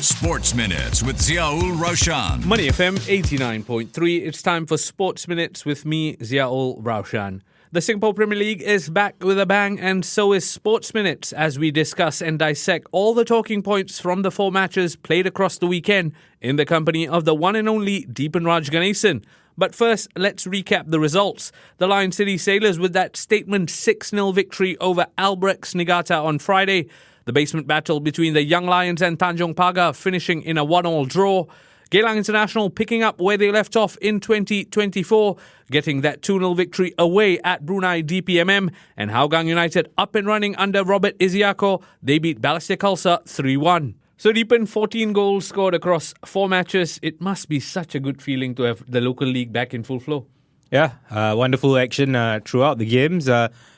Sports Minutes with Ziaul Raushan. Money FM 89.3. It's time for Sports Minutes with me, Ziaul Raushan. The Singapore Premier League is back with a bang, and so is Sports Minutes as we discuss and dissect all the talking points from the 4 matches played across the weekend in the company of the one and only Deepanraj Ganesan. But first, let's recap the results. The Lion City Sailors with that statement 6-0 victory over Albrechts Niigata on Friday. The basement battle between the Young Lions and Tanjong Pagar finishing in a 1-1 draw. Geylang International picking up where they left off in 2024, getting that 2-0 victory away at Brunei DPMM. And Hougang United up and running under Robert Iziako. They beat Balestier Khalsa 3-1. So Deepan, 14 goals scored across 4 matches. It must be such a good feeling to have the local league back in full flow. Yeah, wonderful action throughout the games.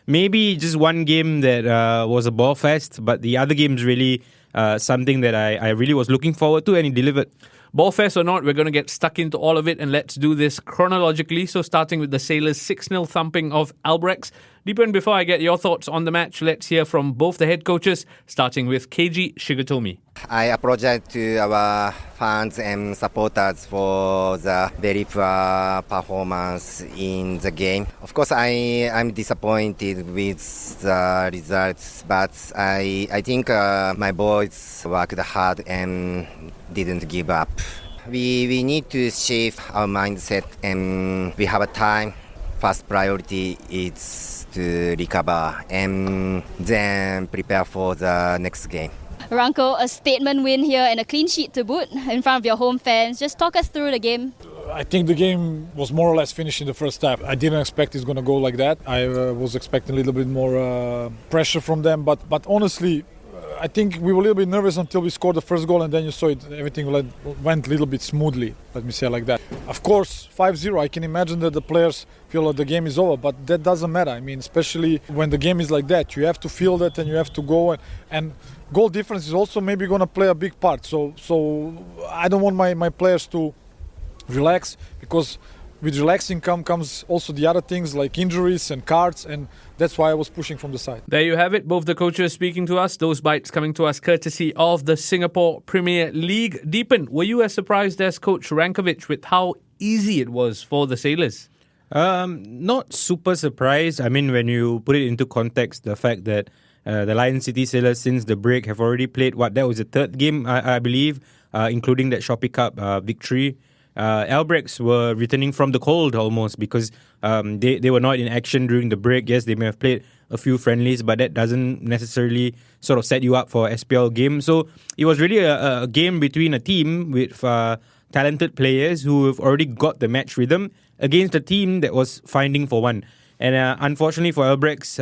Maybe just one game that was a ball fest, but the other games really something that I really was looking forward to, and it delivered. Ball fest or not, we're going to get stuck into all of it, and let's do this chronologically. So starting with the Sailors' 6-0 thumping of Albrechts. Deepan, before I get your thoughts on the match, let's hear from both the head coaches, starting with KG Shigatomi. I apologize to our fans and supporters for the very poor performance in the game. Of course, I'm disappointed with the results, but I think my boys worked hard and didn't give up. We need to shift our mindset, and we have a time. First priority is to recover and then prepare for the next game. Ranko, a statement win here and a clean sheet to boot in front of your home fans. Just talk us through the game. I think the game was more or less finished in the first half. I didn't expect it's going to go like that. I was expecting a little bit more pressure from them, but honestly, I think we were a little bit nervous until we scored the first goal, and then you saw it. Everything went a little bit smoothly, let me say it like that. Of course, 5-0, I can imagine that the players feel that the game is over, but that doesn't matter. I mean, especially when the game is like that, you have to feel that and you have to go. And goal difference is also maybe going to play a big part. So I don't want my players to relax, because with relaxing comes also the other things like injuries and cards, and that's why I was pushing from the side. There you have it, both the coaches speaking to us, those bites coming to us courtesy of the Singapore Premier League. Deepan, were you as surprised as Coach Rankovic with how easy it was for the Sailors? Not super surprised. I mean, when you put it into context, the fact that the Lion City Sailors since the break have already played, that was the 3rd game, I believe, including that Shopee Cup victory. Albrechts were returning from the cold almost, because they were not in action during the break. Yes, they may have played a few friendlies, but that doesn't necessarily sort of set you up for SPL game. So it was really a game between a team with talented players who have already got the match rhythm against a team that was finding for one. And unfortunately for Albrechts,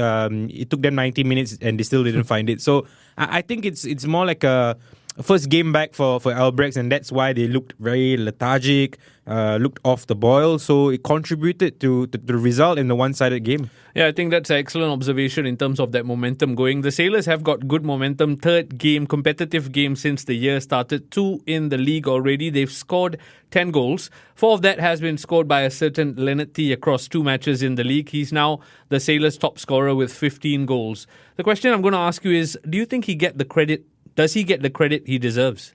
it took them 90 minutes and they still didn't find it. So I think it's more like a first game back for Albrechts, and that's why they looked very lethargic, looked off the boil. So it contributed to the result in the one-sided game. Yeah, I think that's an excellent observation in terms of that momentum going. The Sailors have got good momentum. 3rd game, competitive game since the year started. 2 in the league already. They've scored 10 goals. 4 of that has been scored by a certain Leonard T across 2 matches in the league. He's now the Sailors' top scorer with 15 goals. The question I'm going to ask you is, do you think does he get the credit he deserves?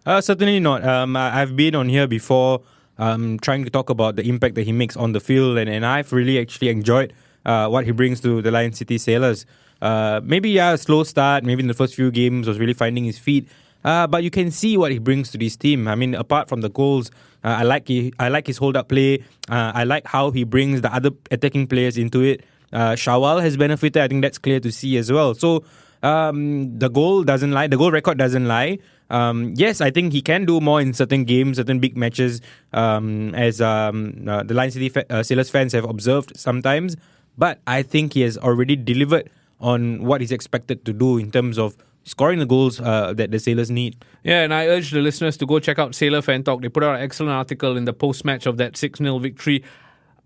Certainly not. I've been on here before trying to talk about the impact that he makes on the field, and I've really actually enjoyed what he brings to the Lion City Sailors. Maybe a slow start, maybe in the first few games was really finding his feet, but you can see what he brings to this team. I mean, apart from the goals, I like his hold-up play. I like how he brings the other attacking players into it. Shawal has benefited. I think that's clear to see as well. So the goal doesn't lie. The goal record doesn't lie. Yes, I think he can do more in certain games, certain big matches, as the Lion City Sailors fans have observed sometimes. But I think he has already delivered on what he's expected to do in terms of scoring the goals that the Sailors need. Yeah, and I urge the listeners to go check out Sailor Fan Talk. They put out an excellent article in the post-match of that 6-0 victory,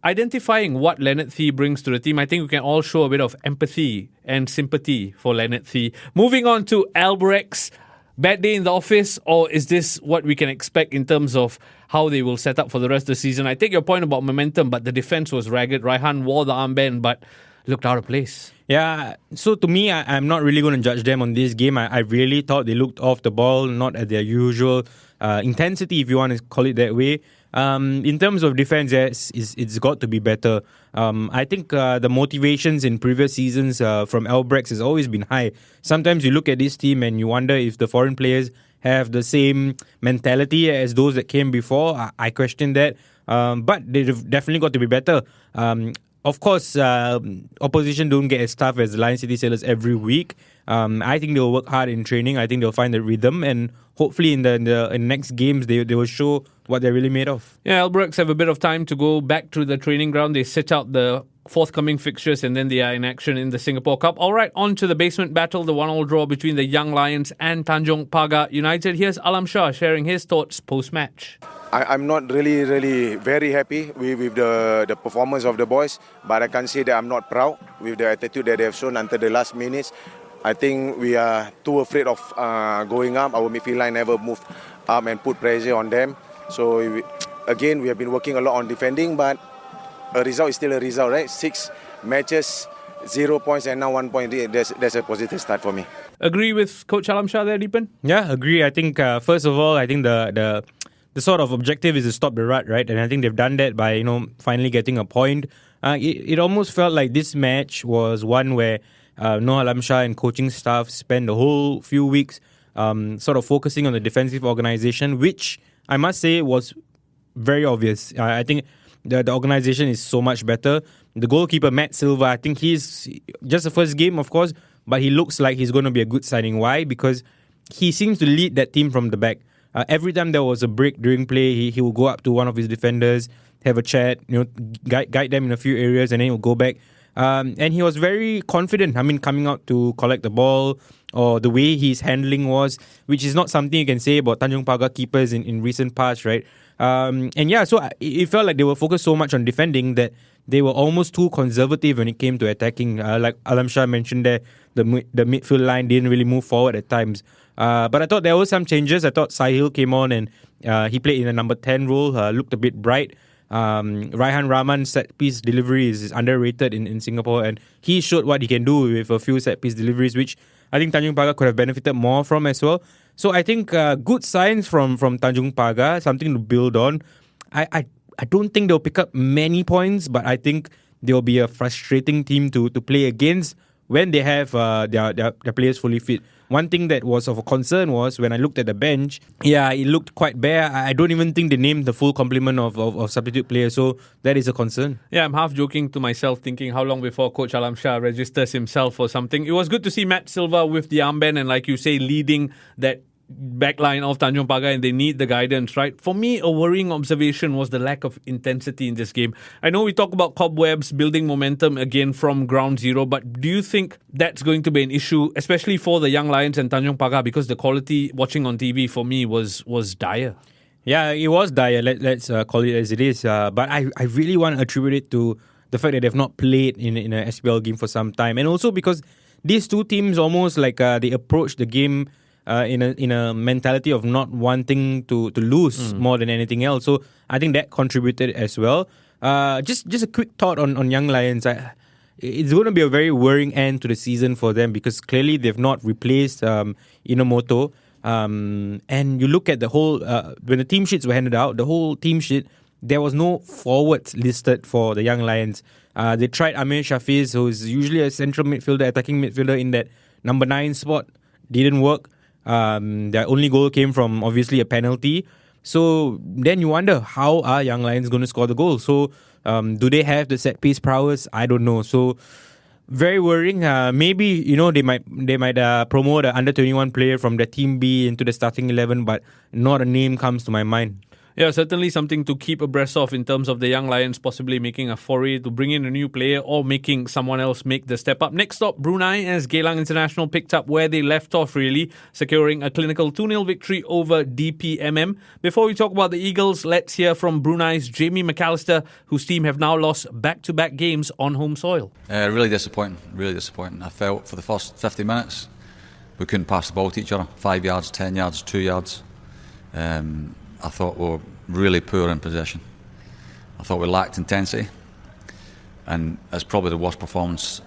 identifying what Leonard Thie brings to the team. I think we can all show a bit of empathy and sympathy for Leonard Thie. Moving on to Albrechts. Bad day in the office, or is this what we can expect in terms of how they will set up for the rest of the season? I take your point about momentum, but the defense was ragged. Raihan wore the armband, but looked out of place. Yeah, so to me, I'm not really going to judge them on this game. I really thought they looked off the ball, not at their usual intensity, if you want to call it that way. In terms of defense, yes, it's got to be better. I think the motivations in previous seasons from Albrechts has always been high. Sometimes you look at this team and you wonder if the foreign players have the same mentality as those that came before. I question that. But they've definitely got to be better. Of course, opposition don't get as tough as the Lion City Sailors every week. I think they'll work hard in training. I think they'll find the rhythm, and hopefully in the next games they will show what they're really made of. Yeah, Albrechts have a bit of time to go back to the training ground. They sit out the forthcoming fixtures and then they are in action in the Singapore Cup. All right, on to the basement battle, the 1-1 draw between the Young Lions and Tanjong Pagar United. Here's Alam Shah sharing his thoughts post-match. I'm not really very happy with the performance of the boys, but I can say that I'm not proud with the attitude that they have shown until the last minutes. I think we are too afraid of going up. Our midfield line never moved up and put pressure on them. So again, we have been working a lot on defending, but a result is still a result, right? 6 matches, 0 points, and now 1 point. That's a positive start for me. Agree with Coach Alam Shah there, Deepan? Yeah, agree. I think first of all, I think the sort of objective is to stop the rut, right? And I think they've done that by finally getting a point. It almost felt like this match was one where Noah Alam Shah and coaching staff spent the whole few weeks sort of focusing on the defensive organisation, which I must say was very obvious. I think the organisation is so much better. The goalkeeper, Matt Silva, I think he's just the first game, of course, but he looks like he's going to be a good signing. Why? Because he seems to lead that team from the back. Every time there was a break during play, he will go up to one of his defenders, have a chat, guide them in a few areas, and then he'll go back. And he was very confident. I mean, coming out to collect the ball, or the way his handling was, which is not something you can say about Tanjong Pagar keepers in recent past, right? So it felt like they were focused so much on defending that they were almost too conservative when it came to attacking. Like Alam Shah mentioned there, the midfield line didn't really move forward at times. But I thought there were some changes. I thought Sahil came on and he played in a number 10 role, looked a bit bright. Raihan Rahman's set-piece delivery is underrated in Singapore, and he showed what he can do with a few set-piece deliveries, which I think Tanjong Pagar could have benefited more from as well. So I think good signs from Tanjong Pagar, something to build on. I don't think they'll pick up many points, but I think they'll be a frustrating team to play against when they have their players fully fit. One thing that was of a concern was when I looked at the bench, it looked quite bare. I don't even think they named the full complement of substitute players, so that is a concern. Yeah, I'm half joking to myself, thinking how long before Coach Alam Shah registers himself or something. It was good to see Matt Silva with the armband and, like you say, leading that backline of Tanjong Pagar, and they need the guidance, right? For me, a worrying observation was the lack of intensity in this game. I know we talk about cobwebs, building momentum again from ground zero, but do you think that's going to be an issue, especially for the Young Lions and Tanjong Pagar, because the quality watching on TV for me was dire? Yeah, it was dire. Let's call it as it is. But I really want to attribute it to the fact that they've not played in an SPL game for some time, and also because these two teams almost like they approach the game in a mentality of not wanting to lose more than anything else. So I think that contributed as well. Just a quick thought on Young Lions. It's going to be a very worrying end to the season for them because clearly they've not replaced Inamoto. And you look at the whole, when the team sheets were handed out, the whole team sheet, there was no forwards listed for the Young Lions. They tried Amir Shafiz, who is usually a central midfielder, attacking midfielder in that number 9 spot. Didn't work. Their only goal came from obviously a penalty. So then you wonder, how are Young Lions going to score the goal? So do they have the set piece prowess? I don't know. So very worrying. Maybe they might promote an under 21 player from the team B into the starting 11, but not a name comes to my mind. Yeah, certainly something to keep abreast of in terms of the Young Lions possibly making a foray to bring in a new player or making someone else make the step up. Next stop, Brunei, as Geylang International picked up where they left off, really, securing a clinical 2-0 victory over DPMM. Before we talk about the Eagles, let's hear from Brunei's Jamie McAllister, whose team have now lost back-to-back games on home soil. Really disappointing. I felt for the first 50 minutes we couldn't pass the ball to each other. 5 yards, 10 yards, 2 yards. I thought we were really poor in possession. I thought we lacked intensity. and it's probably the worst performance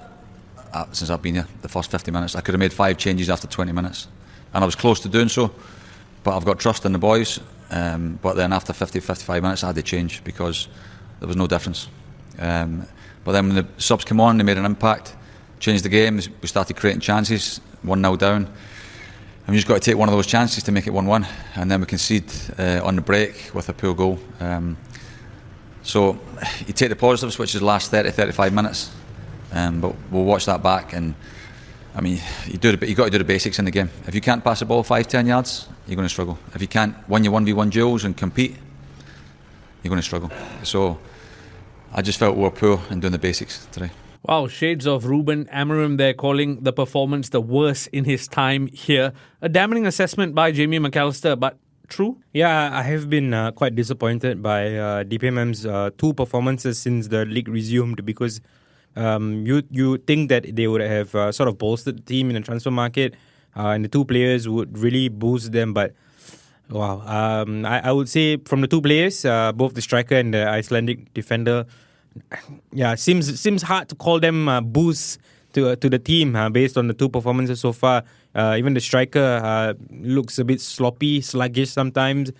since I've been here. The first 50 minutes, I could have made 5 changes after 20 minutes, and I was close to doing so. But I've got trust in the boys. But then after 55 minutes, I had to change because there was no difference. But then when the subs came on, they made an impact, changed the game. We started creating chances, 1-0 down. And we just got to take one of those chances to make it 1-1, and then we concede on the break with a poor goal. So you take the positives, which is the last 30-35 minutes, but we'll watch that back. And I mean, you got to do the basics in the game. If you can't pass the ball 5-10 yards, you're going to struggle. If you can't win your 1v1 duels and compete, you're going to struggle. So I just felt we were poor in doing the basics today. Wow, shades of Ruben Amorim there, calling the performance the worst in his time here. A damning assessment by Jamie McAllister, but true? Yeah, I have been quite disappointed by DPMM's 2 performances since the league resumed, because you think that they would have sort of bolstered the team in the transfer market, and the 2 players would really boost them. But wow, I would say from the 2 players, both the striker and the Icelandic defender, yeah, seems hard to call them boosts to the team based on the 2 performances so far. Even the striker looks a bit sloppy, sluggish sometimes.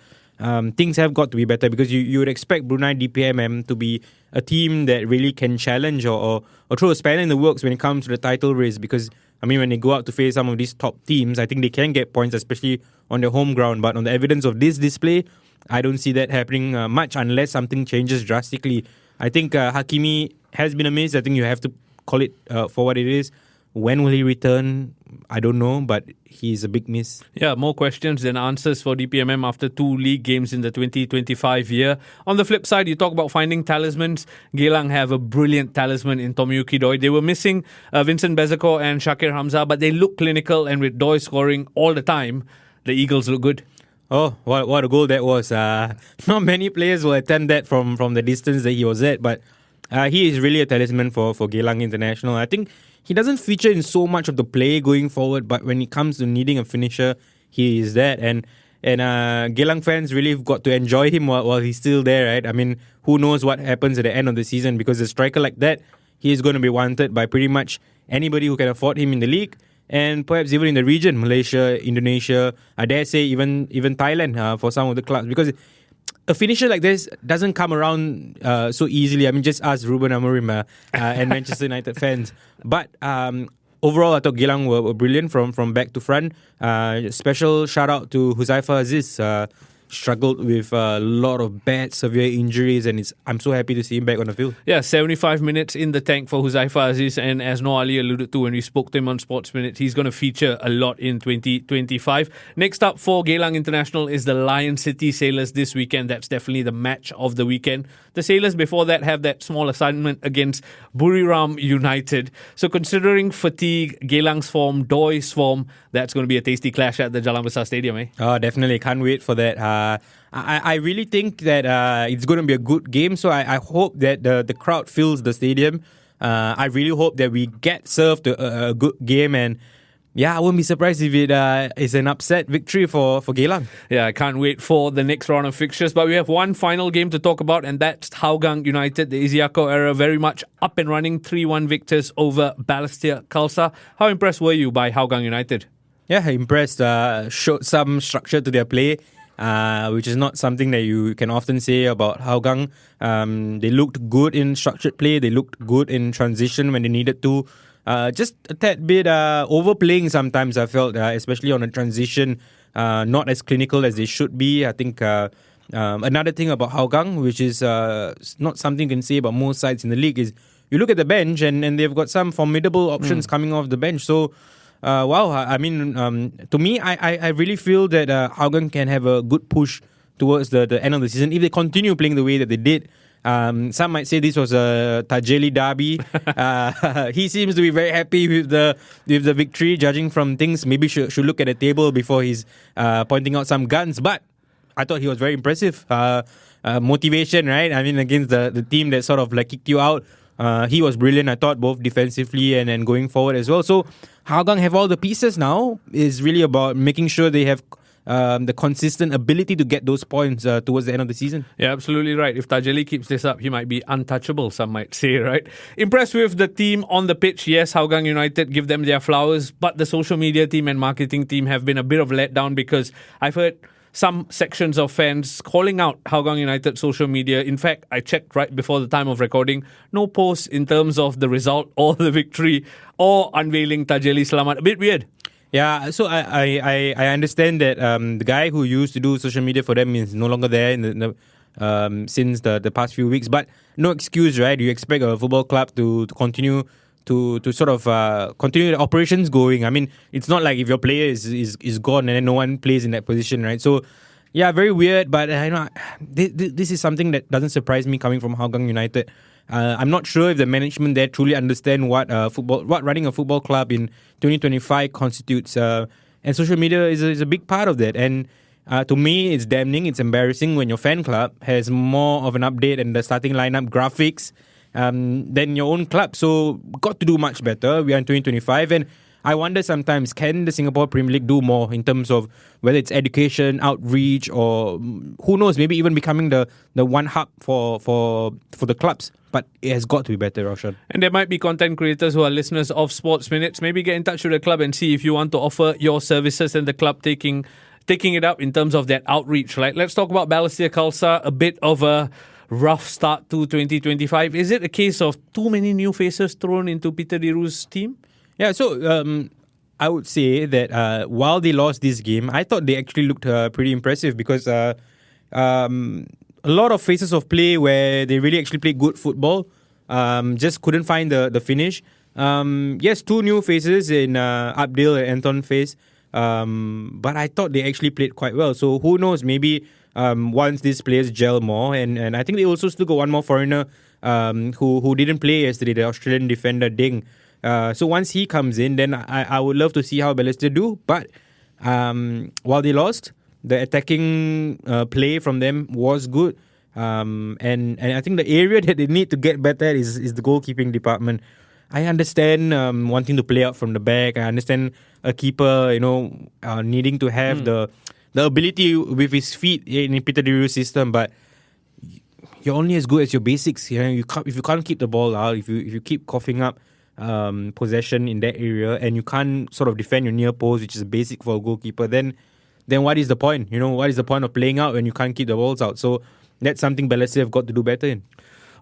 Things have got to be better, because you would expect Brunei DPMM to be a team that really can challenge or throw a spanner in the works when it comes to the title race. Because I mean, when they go out to face some of these top teams, I think they can get points, especially on their home ground. But on the evidence of this display, I don't see that happening much unless something changes drastically. I think Hakimi has been a miss. I think you have to call it for what it is. When will he return? I don't know, but he's a big miss. Yeah, more questions than answers for DPMM after 2 league games in the 2025 year. On the flip side, you talk about finding talismans. Geylang have a brilliant talisman in Tomiyuki Doi. They were missing Vincent Bezakor and Shakir Hamza, but they look clinical, and with Doi scoring all the time, the Eagles look good. Oh, what a goal that was. Not many players will attempt that from the distance that he was at, but he is really a talisman for Geylang International. I think he doesn't feature in so much of the play going forward, but when it comes to needing a finisher, he is that. And Geylang fans really have got to enjoy him while he's still there, right? I mean, who knows what happens at the end of the season, because a striker like that, he is going to be wanted by pretty much anybody who can afford him in the league, and perhaps even in the region, Malaysia, Indonesia, I dare say even Thailand for some of the clubs, because a finisher like this doesn't come around so easily. I mean, just ask Ruben Amorim and Manchester United fans. But overall, I thought Geylang were brilliant from back to front. Special shout out to Huzaifa Aziz. Struggled with a lot of bad, severe injuries, and I'm so happy to see him back on the field. Yeah, 75 minutes in the tank for Huzaifa Aziz, and as Noah Ali alluded to when we spoke to him on Sports Minutes, he's going to feature a lot in 2025. Next up for Geylang International is the Lion City Sailors this weekend. That's definitely the match of the weekend. The Sailors before that have that small assignment against Buriram United. So considering fatigue, Geylang's form, Doi's form, that's going to be a tasty clash at the Jalan Besar Stadium, eh? Oh, definitely. Can't wait for that. I really think that it's going to be a good game, so I hope that the crowd fills the stadium. I really hope that we get served a good game, and yeah, I wouldn't be surprised if it is an upset victory for Geylang. Yeah, I can't wait for the next round of fixtures, but we have one final game to talk about, and that's Hougang United, the Isiako era, very much up and running, 3-1 victors over Balestier Khalsa. How impressed were you by Hougang United? Yeah, impressed. Showed some structure to their play, which is not something that you can often say about Hougang. They looked good in structured play. They looked good in transition when they needed to. Just a tad bit overplaying sometimes, I felt, especially on a transition, not as clinical as they should be. I think another thing about Hougang, which is not something you can say about most sides in the league, is you look at the bench and they've got some formidable options coming off the bench. So, wow, I mean, to me, I really feel that Hougang can have a good push towards the end of the season if they continue playing the way that they did. Some might say this was a Tajeli derby. He seems to be very happy with the victory, judging from things. Maybe should look at the table before he's pointing out some guns. But I thought he was very impressive. Motivation, right? I mean, against the team that sort of like kicked you out. He was brilliant, I thought, both defensively and going forward as well. So Hougang have all the pieces now. It's really about making sure they have the consistent ability to get those points towards the end of the season. Yeah, absolutely right. If Tajeli keeps this up, he might be untouchable, some might say, right? Impressed with the team on the pitch. Yes, Hougang United, give them their flowers, but the social media team and marketing team have been a bit of letdown because I've heard some sections of fans calling out Hougang United social media. In fact, I checked right before the time of recording. No posts in terms of the result or the victory or unveiling Tajeli Selamat. A bit weird. Yeah, so I understand that the guy who used to do social media for them is no longer there since the past few weeks. But no excuse, right? You expect a football club to continue to sort of continue the operations going. I mean, it's not like if your player is gone and then no one plays in that position, right? So, yeah, very weird. But this is something that doesn't surprise me coming from Hougang United. I'm not sure if the management there truly understand what running a football club in 2025 constitutes. And social media is a big part of that. And to me, it's damning, it's embarrassing when your fan club has more of an update and the starting lineup graphics than your own club. So, got to do much better. We are in 2025, and I wonder sometimes, can the Singapore Premier League do more in terms of whether it's education, outreach, or who knows, maybe even becoming the one hub for the clubs. But it has got to be better, Raushan. And there might be content creators who are listeners of Sports Minutes. Maybe get in touch with the club and see if you want to offer your services and the club taking it up in terms of that outreach. Right? Let's talk about Balestier Khalsa, a bit of a rough start to 2025. Is it a case of too many new faces thrown into Peter Diru's team? Yeah, so I would say that while they lost this game, I thought they actually looked pretty impressive because a lot of phases of play where they really actually played good football, just couldn't find the finish. Yes, two new faces in Abdil and Anton Face, but I thought they actually played quite well. So who knows, maybe once these players gel more, and I think they also still got one more foreigner who didn't play yesterday, the Australian defender Ding. So once he comes in, then I would love to see how Balestier do. But while they lost, the attacking play from them was good. And I think the area that they need to get better at is the goalkeeping department. I understand wanting to play out from the back. I understand a keeper, needing to have the ability with his feet in Peter Diru's system. But you're only as good as your basics. If you can't keep the ball out, if you keep coughing up possession in that area, and you can't sort of defend your near post, which is basic for a goalkeeper, then what is the point? What is the point of playing out when you can't keep the balls out? So that's something Balestier have got to do better in.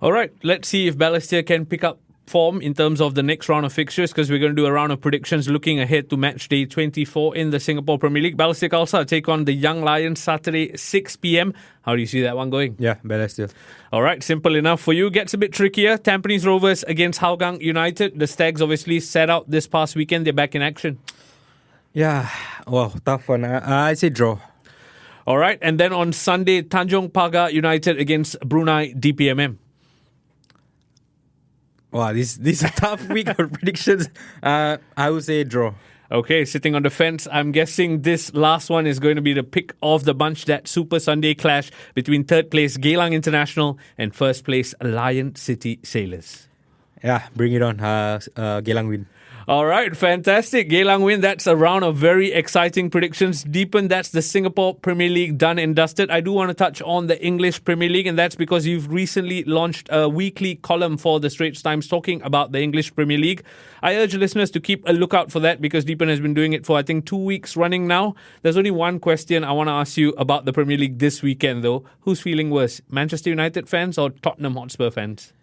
All right, let's see if Balestier can pick up form in terms of the next round of fixtures, because we're going to do a round of predictions looking ahead to match day 24 in the Singapore Premier League. Balestier Khalsa take on the Young Lions Saturday 6 p.m. How do you see that one going? Yeah, Balestier. All right, simple enough for you. Gets a bit trickier. Tampines Rovers against Hougang United. The Stags obviously set out this past weekend. They're back in action. Yeah, well, tough one. I say draw. All right, and then on Sunday, Tanjong Pagar United against Brunei DPMM. Wow, this is a tough week of predictions. I would say draw. Okay, sitting on the fence, I'm guessing this last one is going to be the pick of the bunch, that Super Sunday clash between third place Geylang International and first place Lion City Sailors. Yeah, bring it on. Geylang win. All right, fantastic. Geylang win. That's a round of very exciting predictions. Deepen, that's the Singapore Premier League done and dusted. I do want to touch on the English Premier League, and that's because you've recently launched a weekly column for the Straits Times talking about the English Premier League. I urge listeners to keep a lookout for that because Deepan has been doing it for, I think, 2 weeks running now. There's only one question I want to ask you about the Premier League this weekend, though. Who's feeling worse, Manchester United fans or Tottenham Hotspur fans?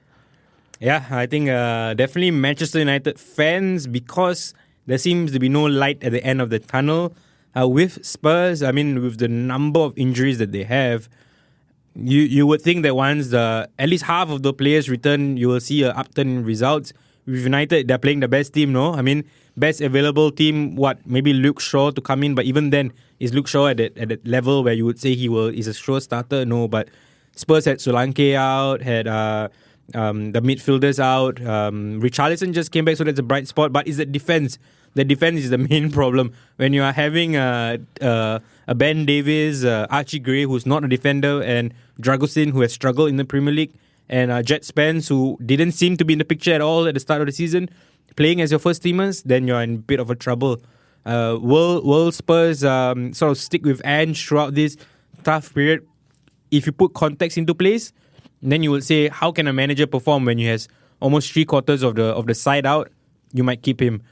Yeah, I think definitely Manchester United fans, because there seems to be no light at the end of the tunnel. With Spurs, I mean, with the number of injuries that they have, you would think that once at least half of the players return, you will see an upturn in results. With United, they're playing the best team, no? I mean, best available team, maybe Luke Shaw to come in, but even then, is Luke Shaw at that level where you would say is a sure starter? No, but Spurs had Solanke out, had the midfielders out. Richarlison just came back, so that's a bright spot. But it's the defense. The defense is the main problem. When you are having a Ben Davies, Archie Gray, who's not a defender, and Dragusin, who has struggled in the Premier League, and Jet Spence, who didn't seem to be in the picture at all at the start of the season, playing as your first teamers, then you're in a bit of a trouble. will Spurs sort of stick with Ange throughout this tough period? If you put context into place, then you will say, how can a manager perform when he has almost 3/4 of the side out? You might keep him.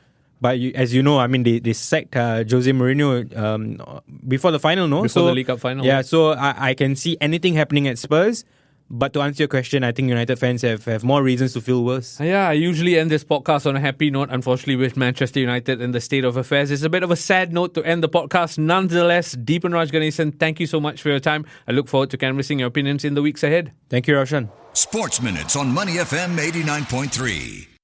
But as you know, I mean, they sacked Jose Mourinho before the final, no? Before the League Cup final. Yeah, so I can see anything happening at Spurs. But to answer your question, I think United fans have more reasons to feel worse. Yeah, I usually end this podcast on a happy note. Unfortunately, with Manchester United and the state of affairs, it's a bit of a sad note to end the podcast. Nonetheless, Deepanraj Ganesan, thank you so much for your time. I look forward to canvassing your opinions in the weeks ahead. Thank you, Raushan. Sports Minutes on Money FM 89.3.